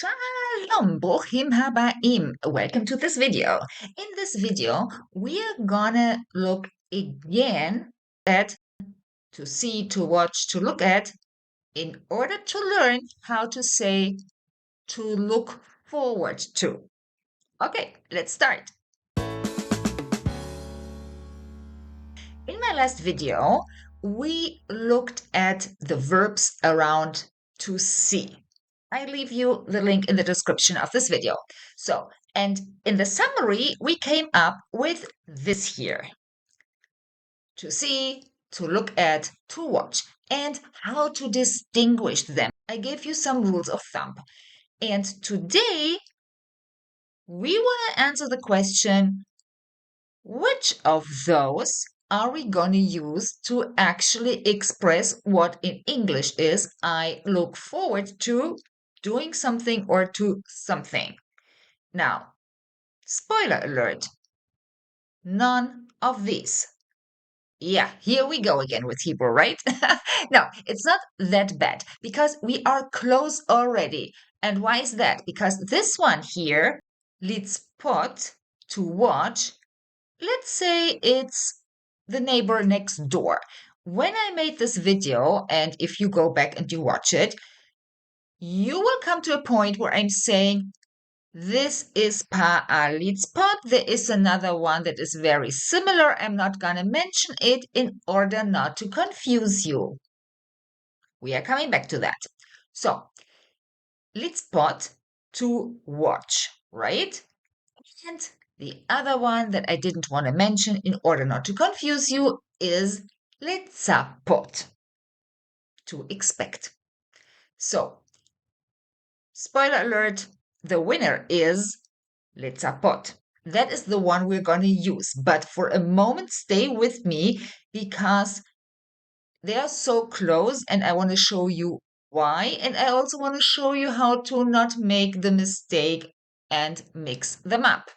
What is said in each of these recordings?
Shalom, Bruchim Habaim. Welcome to this video. In this video, we're gonna look again at to see, to watch, to look at in order to learn how to say to look forward to. Okay, let's start. In my last video, we looked at the verbs around to see. I leave you the link in the description of this video. And in the summary, we came up with this here. To see, to look at, to watch, and how to distinguish them. I gave you some rules of thumb. And today, we want to answer the question, which of those are we going to use to actually express what in English is I look forward to doing something or to something? Now, spoiler alert, none of these. Yeah, here we go again with Hebrew, right? No, it's not that bad because we are close already. And why is that? Because this one here, litzpot, to watch, let's say it's the neighbor next door. When I made this video, and if you go back and you watch it, you will come to a point where I'm saying, this is Pa'alitzpot. There is another one that is very similar. I'm not going to mention it in order not to confuse you. We are coming back to that. So, litzpot, to watch, right? And the other one that I didn't want to mention in order not to confuse you is litzapot, to expect. So, spoiler alert, the winner is litzapot. That is the one we're going to use. But for a moment, stay with me because they are so close and I want to show you why. And I also want to show you how to not make the mistake and mix them up.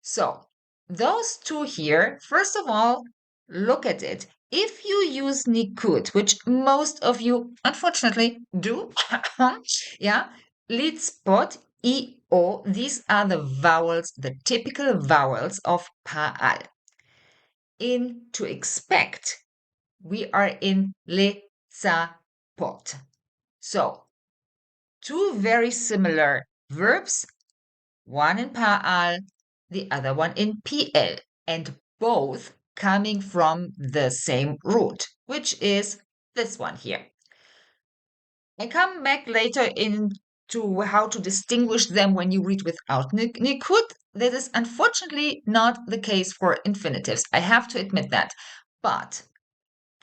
So those two here, first of all, look at it. If you use nikud, which most of you unfortunately do, yeah, litzpot, I-O, these are the vowels, the typical vowels of pa'al. In to expect, we are in litzapot. So, two very similar verbs, one in pa'al, the other one in Piel, and both coming from the same root, which is this one here. I come back later into how to distinguish them when you read without nikud. That is unfortunately not the case for infinitives. I have to admit that. But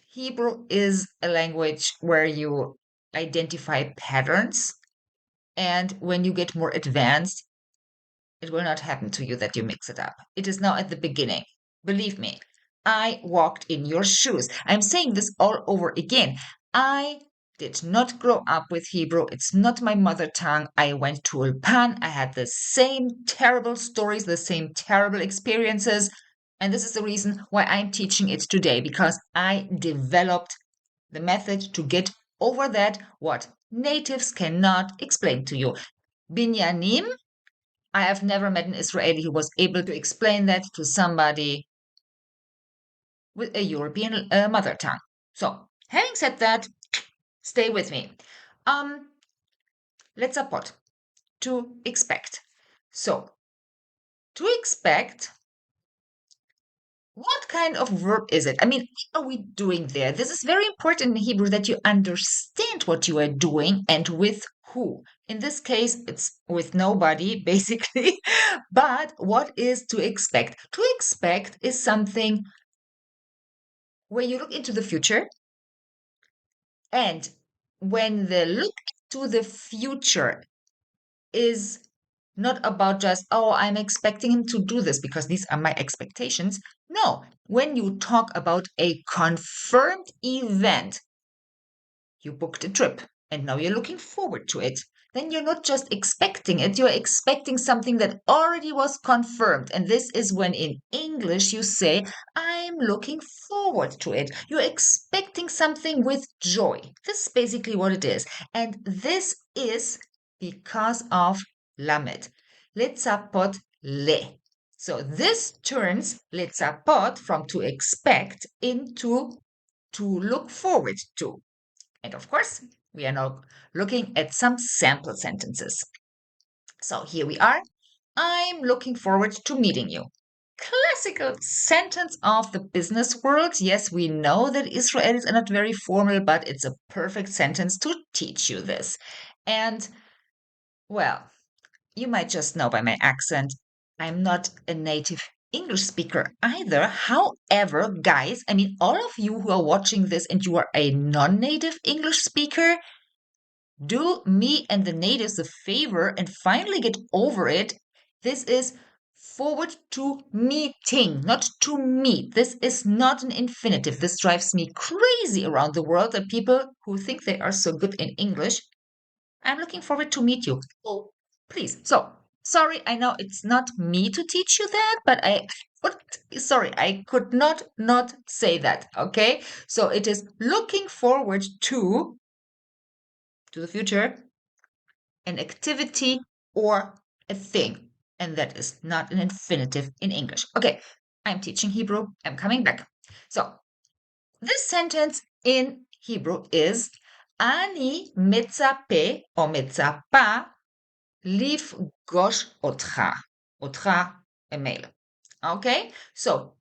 Hebrew is a language where you identify patterns. And when you get more advanced, it will not happen to you that you mix it up. It is now at the beginning. Believe me, I walked in your shoes. I'm saying this all over again. I did not grow up with Hebrew. It's not my mother tongue. I went to Ulpan. I had the same terrible stories, the same terrible experiences. And this is the reason why I'm teaching it today, because I developed the method to get over that, what natives cannot explain to you. Binyanim, I have never met an Israeli who was able to explain that to somebody with a European mother tongue. So, having said that, stay with me. Let's support to expect. So, to expect, what kind of verb is it? I mean, what are we doing there? This is very important in Hebrew that you understand what you are doing and with who. In this case, it's with nobody, basically. But what is to expect? To expect is something where you look into the future. And when the look to the future is not about just, oh, I'm expecting him to do this because these are my expectations. No, when you talk about a confirmed event, you booked a trip and now you're looking forward to it. Then you're not just expecting it, you're expecting something that already was confirmed. And this is when in English you say, I'm looking forward to it. You're expecting something with joy. This is basically what it is. And this is because of lamed. Letsapot le. So this turns letsapot from to expect into to look forward to. And of course, we are now looking at some sample sentences. So here we are. I'm looking forward to meeting you. Classical sentence of the business world. Yes, we know that Israelis are not very formal, but it's a perfect sentence to teach you this. And, well, you might just know by my accent, I'm not a native English speaker either. However, guys, I mean, all of you who are watching this and you are a non native English speaker, do me and the natives a favor and finally get over it. This is forward to meeting, not to meet. This is not an infinitive. This drives me crazy around the world that people who think they are so good in English. I'm looking forward to meet you. Oh, please. So, sorry, I know it's not me to teach you that, but sorry, I could not say that, okay? So it is looking forward to the future, an activity or a thing. And that is not an infinitive in English. Okay, I'm teaching Hebrew. I'm coming back. So this sentence in Hebrew is Ani מצפה or מצפה לפגוש אותך. אותך, a male. Okay, so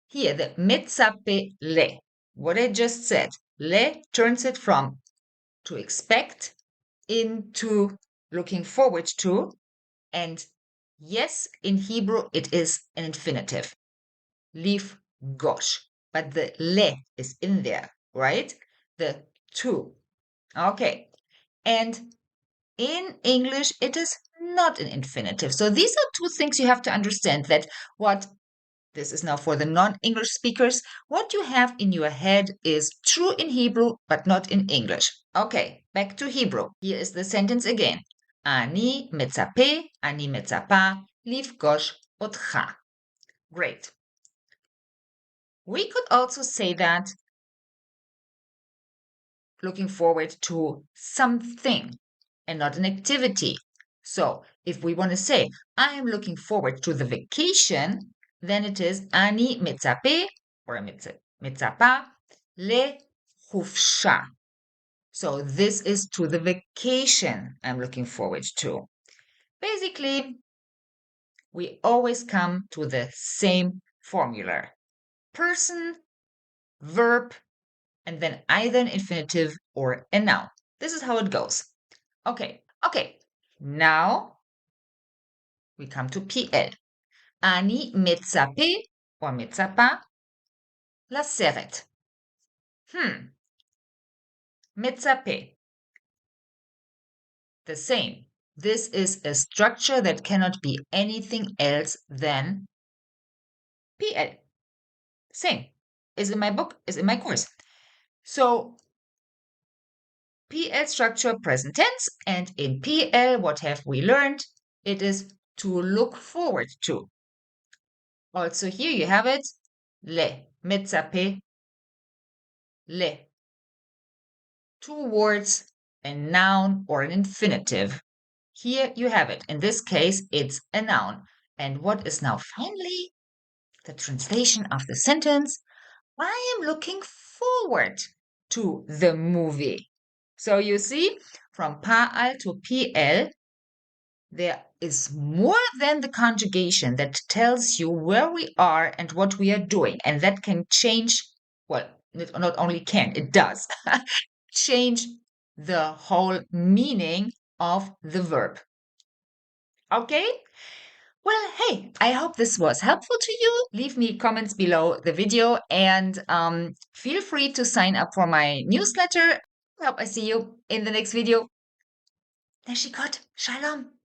here the מצפה le. What I just said, le turns it from to expect into looking forward to. And yes, in Hebrew, it is an infinitive. Leave gosh. But the le is in there, right? The to. Okay. And in English, it is not an infinitive. So these are two things you have to understand that what this is now for the non-English speakers. What you have in your head is true in Hebrew, but not in English. Okay, back to Hebrew. Here is the sentence again. אני מצפה, אני מצפה לפגוש אותך. Great. We could also say that looking forward to something and not an activity. So if we want to say, I am looking forward to the vacation, then it is אני מצפה or מצפה לחופשה. So this is to the vacation I'm looking forward to. Basically, we always come to the same formula. Person, verb, and then either an infinitive or a noun. This is how it goes. Okay. Now we come to Piel. אני מצפה or מצפה לשבת. מצפה. The same. This is a structure that cannot be anything else than Piel. Same. Is in my book, is in my course. So PL structure present tense, and in PL, what have we learned? It is to look forward to. Also here you have it, le, מצפה, le. Two words, a noun or an infinitive. Here you have it. In this case, it's a noun. And what is now finally the translation of the sentence? I am looking forward to the movie. So you see, from Pa'al to PL, there is more than the conjugation that tells you where we are and what we are doing. And that can change, well, not only can, it does change the whole meaning of the verb. Okay? Well, hey, I hope this was helpful to you. Leave me comments below the video and feel free to sign up for my newsletter. I hope I see you in the next video. Neshikot, shalom.